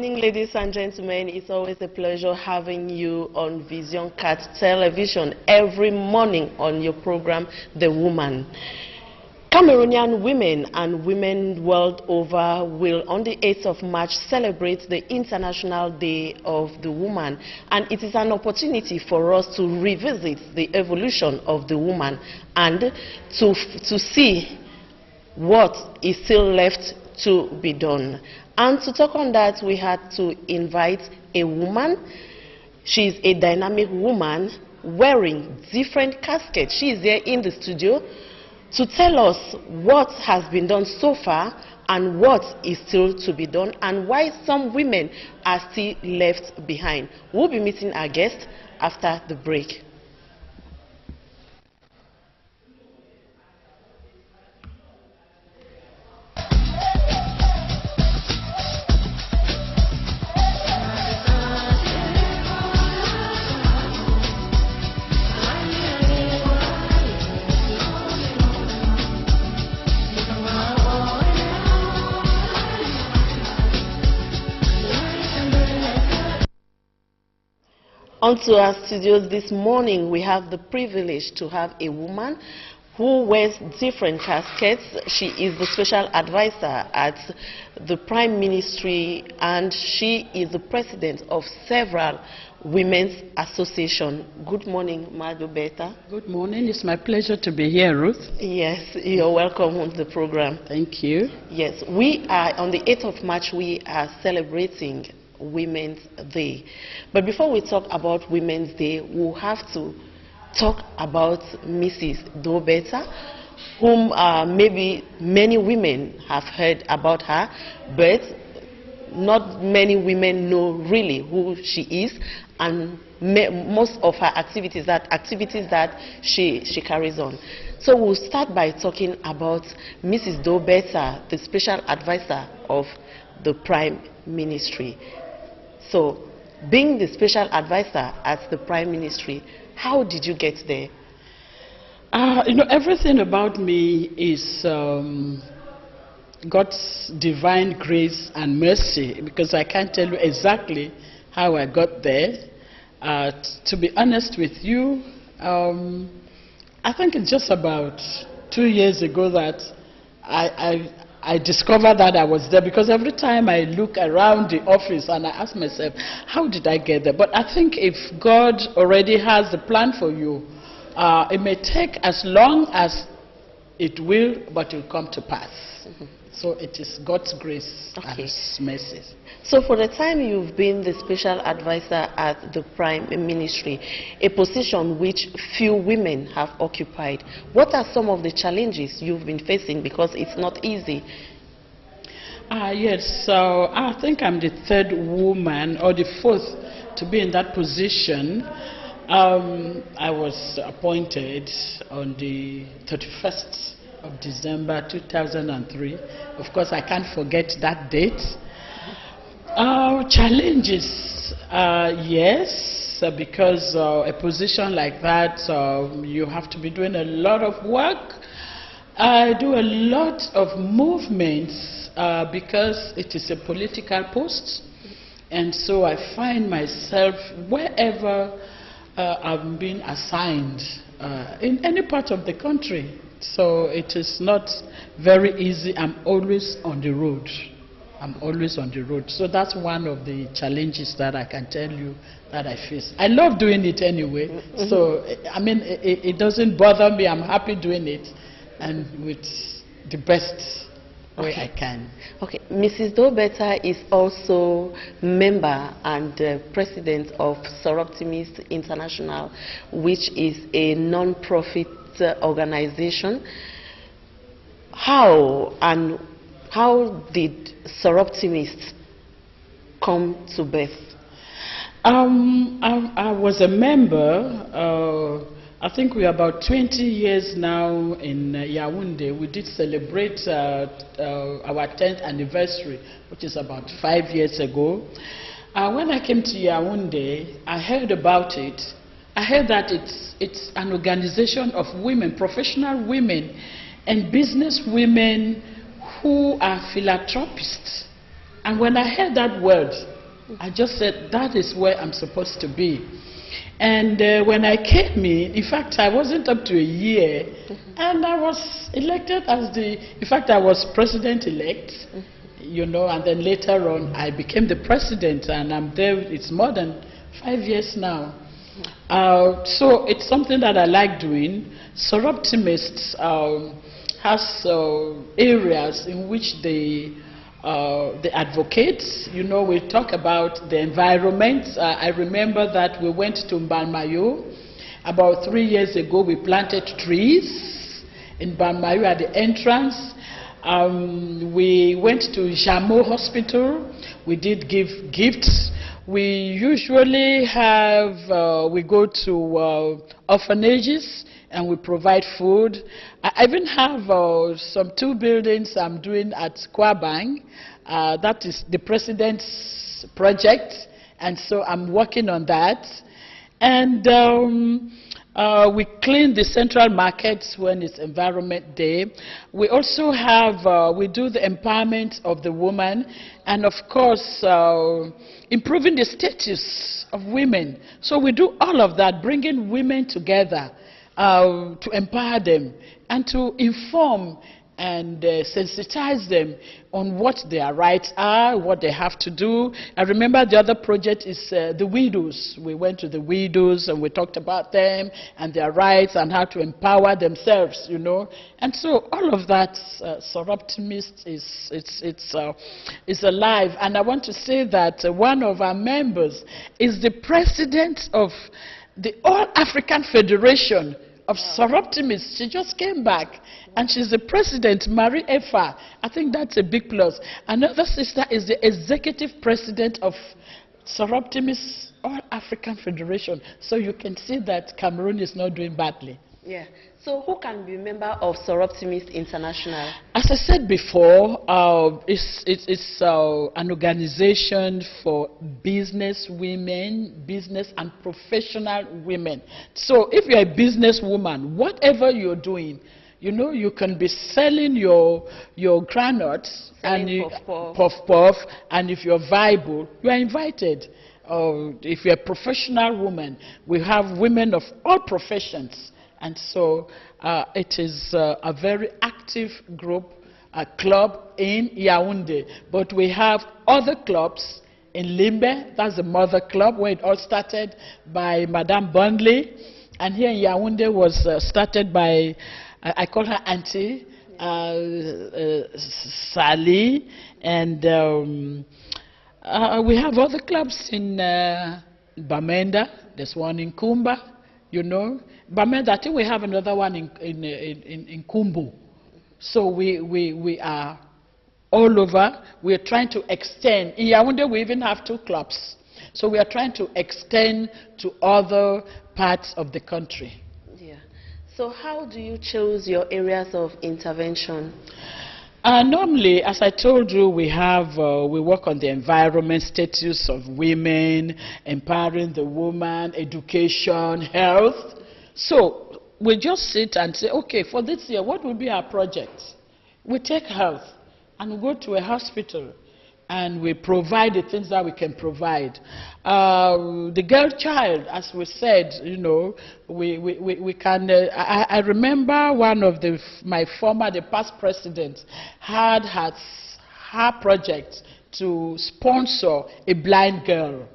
morning, ladies and gentlemen. It's always a pleasure having you on Vision Cat Television every morning on your program, The Woman. Cameroonian women and women world over will, on the 8th of March, celebrate the International Day of the Woman. And it is an opportunity for us to revisit the evolution of the woman and to see what is still left to be done. And to talk on that, we had to invite a woman. She's a dynamic woman wearing different caskets. She is here in the studio to tell us what has been done so far and what is still to be done and why some women are still left behind. We'll be meeting our guest after the break. Onto our studios this morning, we have the privilege to have a woman who wears different caskets. She is the special advisor at the Prime Ministry, and she is the president of several women's associations. Good morning, Madobeta. Good morning. It's my pleasure to be here, Ruth. Yes, you're welcome on the program. Thank you. Yes, we are on the 8th of March. We are celebrating Women's Day. But before we talk about Women's Day, we'll have to talk about Mrs. Dobeta, whom maybe many women have heard about her, but not many women know really who she is and most of her activities that she carries on. So we'll start by talking about Mrs. Dobeta, the special advisor of the Prime Ministry. So, being the special advisor at the Prime Ministry, how did you get there? Everything about me is God's divine grace and mercy, because I can't tell you exactly how I got there. To be honest with you, I think it's just about 2 years ago that I discovered that I was there, because every time I look around the office and I ask myself, how did I get there? But I think if God already has a plan for you, it may take as long as it will, but it will come to pass. So it is God's grace and His mercy. So for the time you've been the special advisor at the Prime Ministry, a position which few women have occupied, what are some of the challenges you've been facing? Because it's not easy. Yes, so I think I'm the third woman or the fourth to be in that position. I was appointed on the 31st of December 2003. Of course, I can't forget that date. Challenges, yes, because a position like that, you have to be doing a lot of work. I do a lot of movements because it is a political post, and so I find myself wherever I'm being assigned in any part of the country. So it is not very easy. I'm always on the road. I'm always on the road. So that's one of the challenges that I can tell you that I face. I love doing it anyway. So, I mean, it doesn't bother me. I'm happy doing it, and with the best way I can. Okay. Mrs. Dobeta is also member and president of Soroptimist International, which is a non-profit organization. How did Soroptimist come to birth? I was a member. I think we're about 20 years now in Yaoundé. We did celebrate our 10th anniversary, which is about 5 years ago. When I came to Yaoundé, I heard about it. I heard that it's an organization of women, professional women, and business women who are philanthropists. And when I heard that word, I just said, that is where I'm supposed to be. And when I came in fact, I wasn't up to a year, and I was elected as in fact, I was president-elect, you know, and then later on, I became the president, and I'm there, it's more than 5 years now. So it's something that I like doing. Soroptimists has areas in which they advocate. You know, we talk about the environment. I remember that we went to Mbanmayo. About 3 years ago, we planted trees in Mbanmayo at the entrance. We went to Jamo Hospital. We did give gifts. We usually have, we go to orphanages and we provide food. I even have some 2 buildings I'm doing at Kwabang. That is the president's project, and so I'm working on that. And we clean the central markets when it's Environment Day. We also have, we do the empowerment of the woman, and of course, improving the status of women. So we do all of that, bringing women together to empower them and to inform and sensitize them on what their rights are, what they have to do. I remember the other project is the widows. We went to the widows and we talked about them and their rights and how to empower themselves, you know. And so all of that, Soroptimist is alive. And I want to say that one of our members is the president of the All African Federation of Soroptimists. She just came back, and she's the president, Marie Efa. I think that's a big plus. Another sister is the executive president of Soroptimists All African Federation. So you can see that Cameroon is not doing badly. Yeah. So who can be a member of Soroptimist International? As I said before, it's an organization for business women, business and professional women. So if you're a businesswoman, whatever you're doing, you know, you can be selling your granuts and puff, and if you're viable, you are invited. If you're a professional woman, we have women of all professions. And so it is a very active group, a club in Yaoundé. But we have other clubs in Limbe. That's the mother club where it all started by Madame Bundley. And here in Yaoundé was started by, I call her Auntie, Sally. And we have other clubs in Bamenda. There's one in Kumba, you know. Bamenda, I think we have another one in Kumbu. So we are all over. We are trying to extend. In Yaoundé, we even have 2 clubs. So we are trying to extend to other parts of the country. Yeah. So how do you choose your areas of intervention? Normally, as I told you, we work on the environment, status of women, empowering the woman, education, health. So we just sit and say, okay, for this year, what will be our project? We take health and we go to a hospital and we provide the things that we can provide. The girl child, as we said, you know, we can, I remember one of the past presidents had her project to sponsor a blind girl.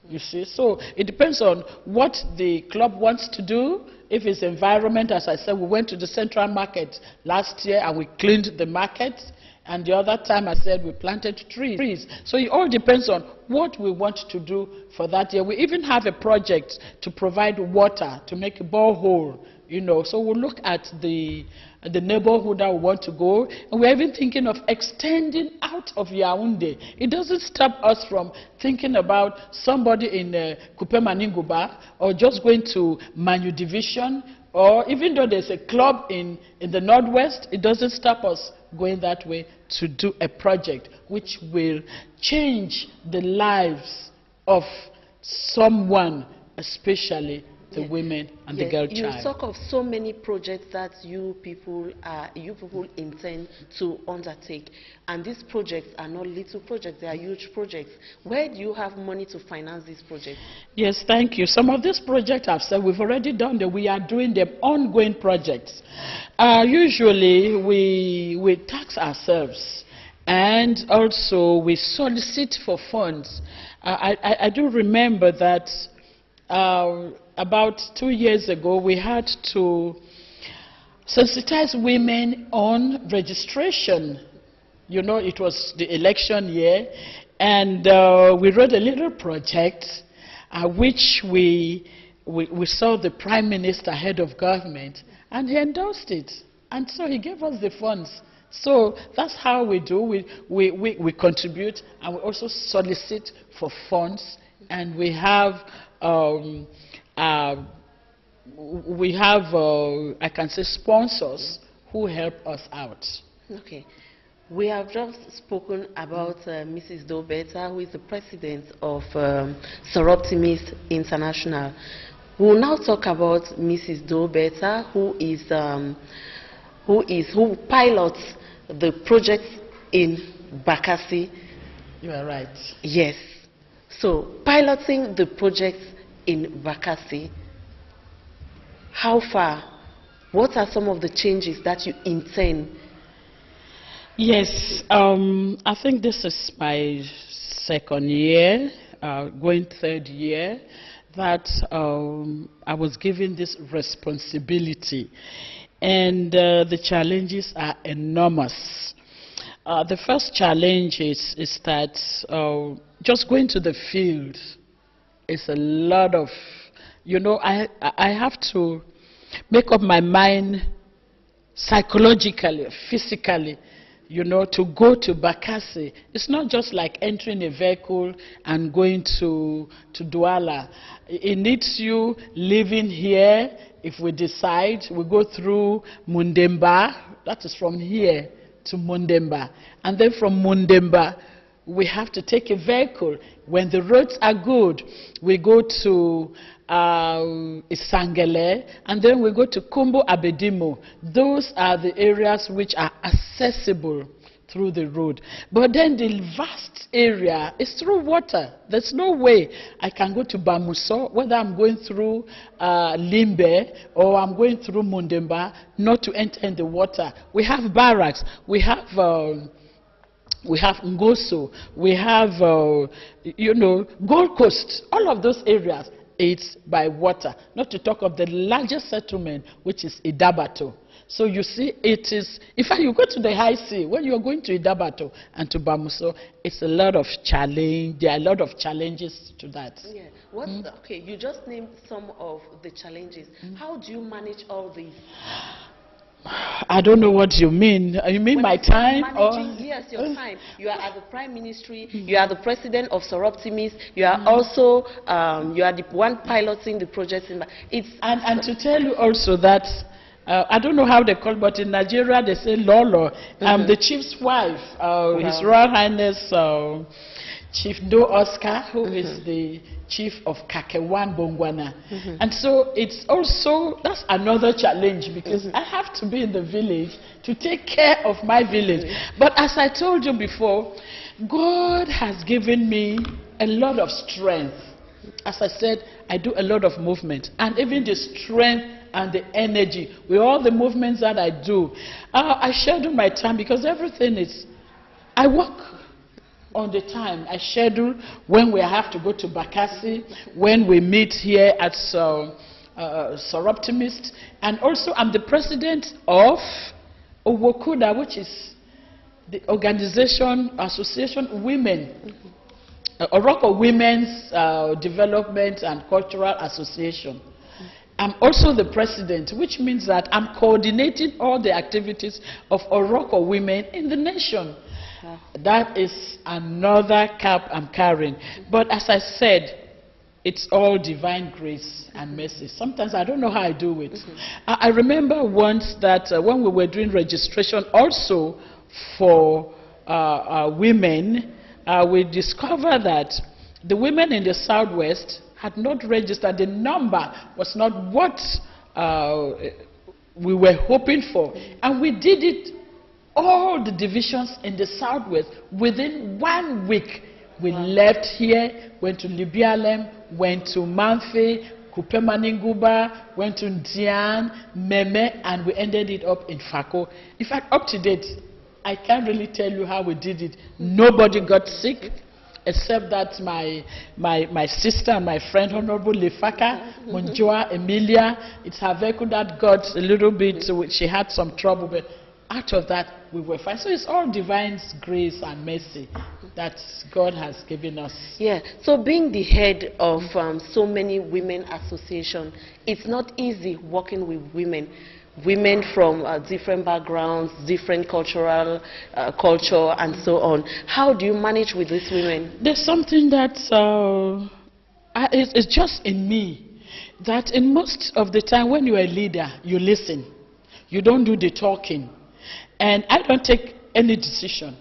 You see, so it depends on what the club wants to do. If it's environment, as I said, we went to the central market last year and we cleaned the market. And the other time I said we planted trees. So it all depends on what we want to do for that year. We even have a project to provide water, to make a borehole, you know. So we'll look at the neighborhood that we want to go. And we're even thinking of extending out of Yaoundé. It doesn't stop us from thinking about somebody in Kupe Maninguba or just going to Manu Division, or even though there's a club in the Northwest, it doesn't stop us going that way to do a project which will change the lives of someone, especially the women and the Yes, girl you child. talk of so many projects that you people intend to undertake, and these projects are not little projects, they are huge projects. Where do you have money to finance these projects? Yes, thank you. Some of these projects I've said we've already done them. We are doing them ongoing projects. Usually we tax ourselves, and also we solicit for funds. I do remember that about 2 years ago we had to sensitize women on registration. You know, it was the election year, and we wrote a little project which we saw the Prime Minister, head of government, and he endorsed it. And so he gave us the funds. So that's how we do. We contribute, and we also solicit for funds, and we have I can say, sponsors who help us out. Okay. We have just spoken about Mrs. Dobeta, who is the president of Soroptimist International. We will now talk about Mrs. Dobeta, who pilots the project in Bakassi. You are right. Yes. So, piloting the project in Bakassi, how far? What are some of the changes that you intend? Yes, I think this is my second year, going third year, that I was given this responsibility. And the challenges are enormous. The first challenge is that just going to the field is a lot of, you know, I have to make up my mind psychologically, physically, you know, to go to Bakassi. It's not just like entering a vehicle and going to Douala. It needs you living here. If we decide, we go through Mundemba, that is from here to Mundemba. And then from Mundemba, we have to take a vehicle. When the roads are good, we go to Isangele, and then we go to Kumbo Abedimo. Those are the areas which are accessible through the road. But then the vast area is through water. There's no way I can go to Bamuso, whether I'm going through Limbe or I'm going through Mundemba, not to enter in the water. We have barracks, we have Ngoso, we have, you know, Gold Coast, all of those areas, it's by water. Not to talk of the largest settlement, which is Idabato. So you see, it is, in fact, you go to the high sea, when you're going to Idabato and to Bamuso, it's a lot of challenge, there are a lot of challenges to that. Yeah. Okay, you just named some of the challenges. How do you manage all these? I don't know what you mean. You mean when my time? Yes, your time. You are at the Prime Ministry, you are the president of Soroptimist, you are also, you are the one piloting the project. And to tell you also that, I don't know how they call it, but in Nigeria they say Lolo. I'm the chief's wife, His Royal Highness Chief Do Oscar, who is the chief of Kakewan Bongwana. And so it's also, that's another challenge, because I have to be in the village to take care of my village. But as I told you before, God has given me a lot of strength. As I said, I do a lot of movement, and even the strength and the energy with all the movements that I do. I schedule my time, because everything is, I work on the time. I schedule when we have to go to Bakassi, when we meet here at Soroptimist, and also I'm the president of Owokuda, which is the organization, association women, Oroko Women's Development and Cultural Association. I'm also the president, which means that I'm coordinating all the activities of Oroko women in the nation. That is another cap I'm carrying. But as I said, it's all divine grace and mercy. Sometimes I don't know how I do it. I remember once that when we were doing registration also for women, we discovered that the women in the Southwest had not registered. The number was not what we were hoping for. And we did it, all the divisions in the Southwest, within 1 week. We left here, went to Libialem, went to Manfe, Kupemaninguba, went to Ndian, Meme, and we ended it up in Fako. In fact, up to date, I can't really tell you how we did it. Nobody got sick, except that my sister and my friend, Honorable Lefaka, Monjoa, Emilia, it's her vehicle that got a little bit, she had some trouble, but out of that, we were fine. So it's all divine grace and mercy that God has given us. Yeah, so being the head of so many women associations, it's not easy working with women from different backgrounds, different cultural culture, and so on. How do you manage with these women? There's something that it's just in me, that in most of the time when you're a leader, you listen. You don't do the talking. And I don't take any decision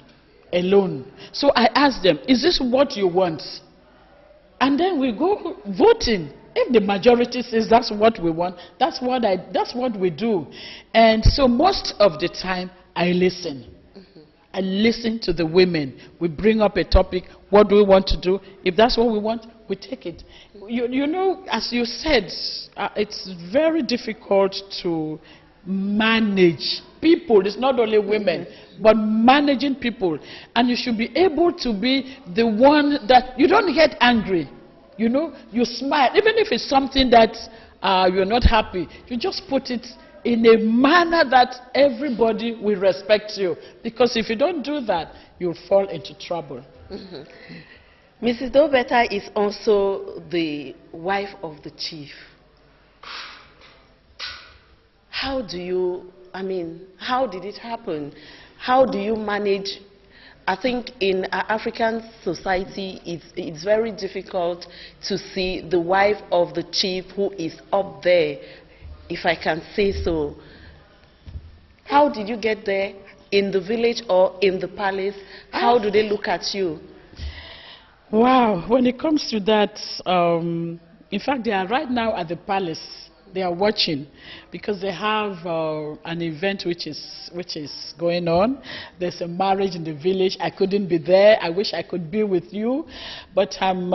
alone. So I ask them, is this what you want? And then we go voting. If the majority says that's what we want, that's what we do. And so most of the time, I listen. I listen to the women. We bring up a topic. What do we want to do? If that's what we want, we take it. You know, as you said, it's very difficult to manage people. It's not only women, but managing people. And you should be able to be the one that you don't get angry. You know, you smile. Even if it's something that you're not happy, you just put it in a manner that everybody will respect you. Because if you don't do that, you'll fall into trouble. Mrs. Dobeta is also the wife of the chief. How do you, how did it happen? How do you manage? I think in African society, it's very difficult to see the wife of the chief who is up there, if I can say so. How did you get there? In the village or in the palace? How do they look at you? Wow, when it comes to that, in fact, they are right now at the palace. They are watching because they have an event which is going on. There's a marriage in the village. I couldn't be there. I wish I could be with you, but I'm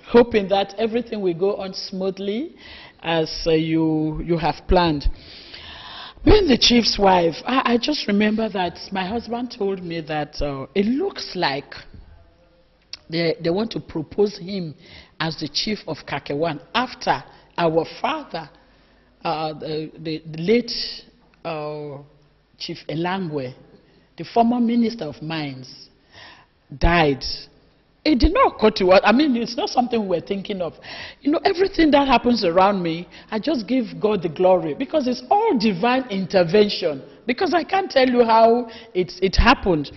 hoping that everything will go on smoothly as you have planned. Being the chief's wife, I just remember that my husband told me that it looks like they want to propose him as the chief of Kakewan after our father, the late Chief Elangwe, the former Minister of Mines, died. It did not occur to us. It's not something we're thinking of. You know, everything that happens around me, I just give God the glory because it's all divine intervention. Because I can't tell you how it happened.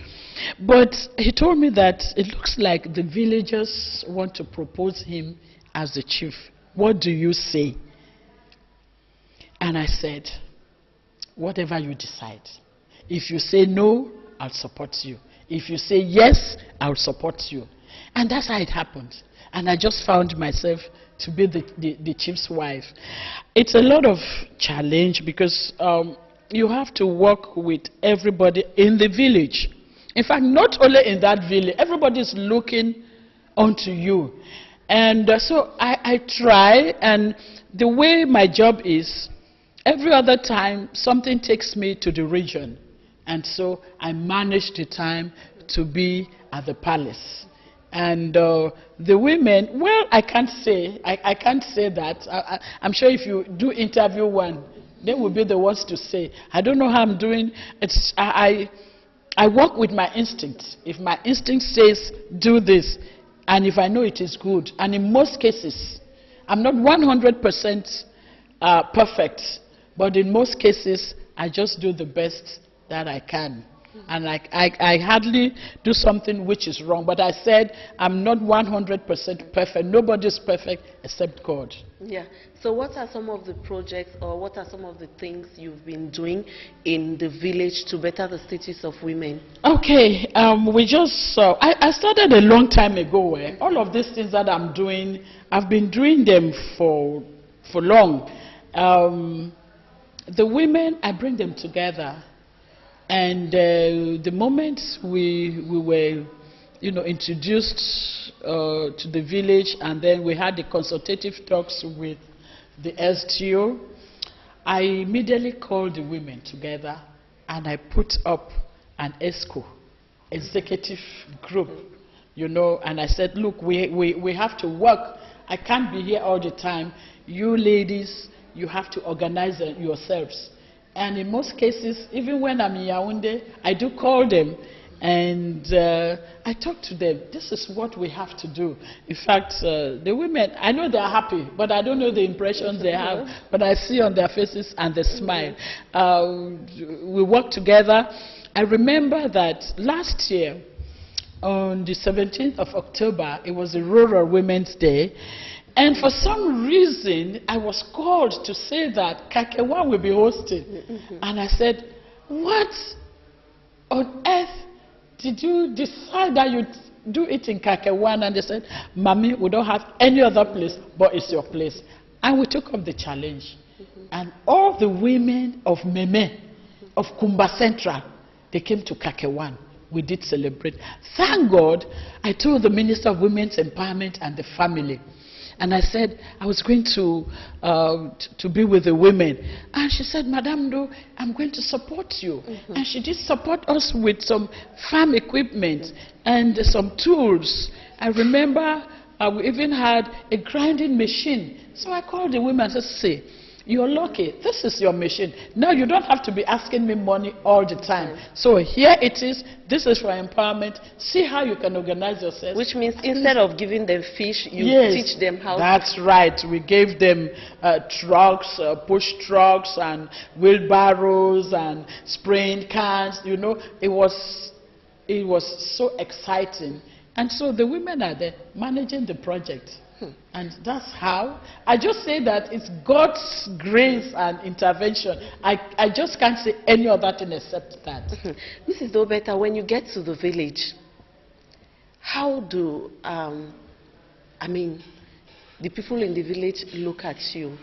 But he told me that it looks like the villagers want to propose him as the chief. What do you say? And I said, whatever you decide. If you say no, I'll support you. If you say yes, I'll support you. And that's how it happened. And I just found myself to be the chief's wife. It's a lot of challenge because you have to work with everybody in the village. In fact, not only in that village, everybody is looking onto you. And so I try, and the way my job is, every other time something takes me to the region. And so I manage the time to be at the palace. And the women, well, I can't say that. I'm sure if you do interview one, they will be the ones to say. I don't know how I'm doing. I work with my instinct. If my instinct says, do this, and if I know it is good, and in most cases, I'm not 100% perfect, but in most cases, I just do the best that I can. And I hardly do something which is wrong. But I said, I'm not 100% perfect. Nobody's perfect except God. Yeah. So what are some of the projects, or what are some of the things you've been doing in the village to better the status of women? Okay, we just I started a long time ago. All of these things that I'm doing, I've been doing them for long. The women, I bring them together. And the moment we were, introduced to the village, and then we had the consultative talks with the SGO, I immediately called the women together, and I put up an ESCO, executive group, and I said, look, we have to work. I can't be here all the time. You ladies, you have to organize yourselves. And in most cases, even when I'm in Yaoundé, I do call them and I talk to them. This is what we have to do. In fact, the women, I know they're happy, but I don't know the impressions they have. But I see on their faces and they smile. We work together. I remember that last year, on the 17th of October, it was the Rural Women's Day. And for some reason, I was called to say that Kakewan will be hosting. And I said, what on earth did you decide that you'd do it in Kakewan? And they said, Mami, we don't have any other place, but it's your place. And we took up the challenge. And all the women of Meme, of Kumba Central, they came to Kakewan. We did celebrate. Thank God, I told the Minister of Women's Empowerment and the Family. And I said, I was going to be with the women. And she said, Madam Do, I'm going to support you. And she did support us with some farm equipment and some tools. I remember we even had a grinding machine. So I called the women and said, see, you're lucky. This is your machine. Now you don't have to be asking me money all the time. So here it is. This is for empowerment. See how you can organize yourself. Which means instead of giving them fish, you teach them how. That's right. We gave them trucks, push trucks, and wheelbarrows, and spraying cans. It was so exciting. And so the women are there managing the project. And that's how. I just say that it's God's grace and intervention. I just can't say any other thing except that. Mrs. Dobeta, when you get to the village, how do, the people in the village look at you?